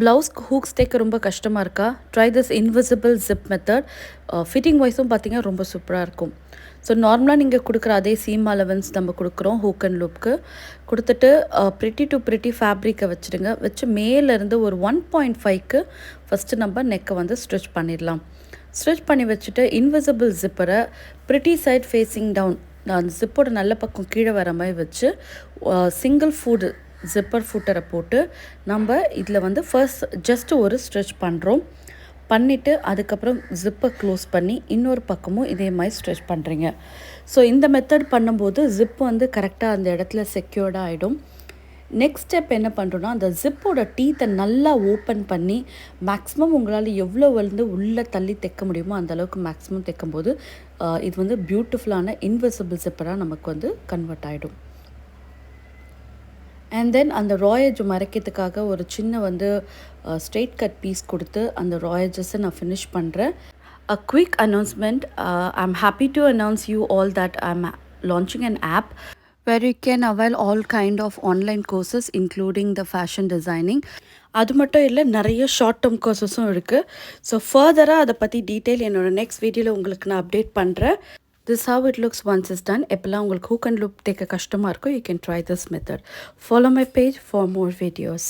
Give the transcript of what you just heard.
Blouse hooks தைக்க ரொம்ப கஷ்டமாக இருக்கா? Try this invisible zip method. Fitting வைஸும் பார்த்தீங்கன்னா ரொம்ப சூப்பராக இருக்கும். ஸோ நார்மலாக நீங்கள் கொடுக்குற அதே சீம் அலவன்ஸ் நம்ம கொடுக்குறோம் ஹூக் அண்ட் லூப்க்கு. கொடுத்துட்டு ப்ரிட்டி டு ப்ரிட்டி ஃபேப்ரிக்கை வச்சுடுங்க. வச்சு மேலேருந்து ஒரு 1.5க்கு ஃபஸ்ட்டு நம்ம நெக்கை வந்து ஸ்டிச் பண்ணிடலாம். ஸ்டிச் பண்ணி வச்சுட்டு இன்விசிபிள் ஜிப்பரை ப்ரிட்டி சைட் ஃபேஸிங் டவுன், அந்த ஜிப்போட நல்ல பக்கம் கீழே வர மாதிரி வச்சு சிங்கிள் ஃபுட் ஜிப்பர் ஃபுட்டரை போட்டு நம்ம இதில் வந்து ஃபர்ஸ்ட் ஜஸ்ட்டு ஒரு ஸ்ட்ரெச் பண்ணுறோம். பண்ணிவிட்டு அதுக்கப்புறம் ஜிப்பை க்ளோஸ் பண்ணி இன்னொரு பக்கமும் இதே மாதிரி ஸ்ட்ரெச் பண்ணுறீங்க. ஸோ இந்த மெத்தட் பண்ணும்போது ஜிப் வந்து கரெக்டாக அந்த இடத்துல செக்யூர்டாக ஆகிடும். நெக்ஸ்ட் ஸ்டெப் என்ன பண்ணுறோன்னா, அந்த ஜிப்போட டீத்தை நல்லா ஓப்பன் பண்ணி மேக்ஸிமம் உங்களால் எவ்வளோ வந்து உள்ளே தள்ளி தைக்க முடியுமோ அந்தளவுக்கு மேக்ஸிமம் தைக்கும்போது இது வந்து பியூட்டிஃபுல்லான இன்விசிபிள் ஜிப்பராக நமக்கு வந்து கன்வெர்ட் ஆகிடும். அண்ட் தென் அந்த ராயேஜ் மறைக்கிறதுக்காக ஒரு சின்ன வந்து ஸ்ட்ரெயிட் கட் பீஸ் கொடுத்து அந்த ராயேஜஸை நான் ஃபினிஷ் பண்ணுறேன். A quick announcement. I'm happy to announce you all that I'm launching an app where you can avail all kind of online courses including the fashion designing. அது மட்டும் இல்லை, நிறைய short term கோர்சஸும் இருக்குது. So ஃபர்தராக அதை பற்றி detail என்னோடய next வீடியோவில் உங்களுக்கு நான் அப்டேட் பண்ணுறேன். This how it looks once it's done. எப்பெல்லாம் உங்களுக்கு ஹூக் அண்ட் லூப் தைக்க கஷ்டமாக இருக்கும், you can try this method. Follow my page for more videos.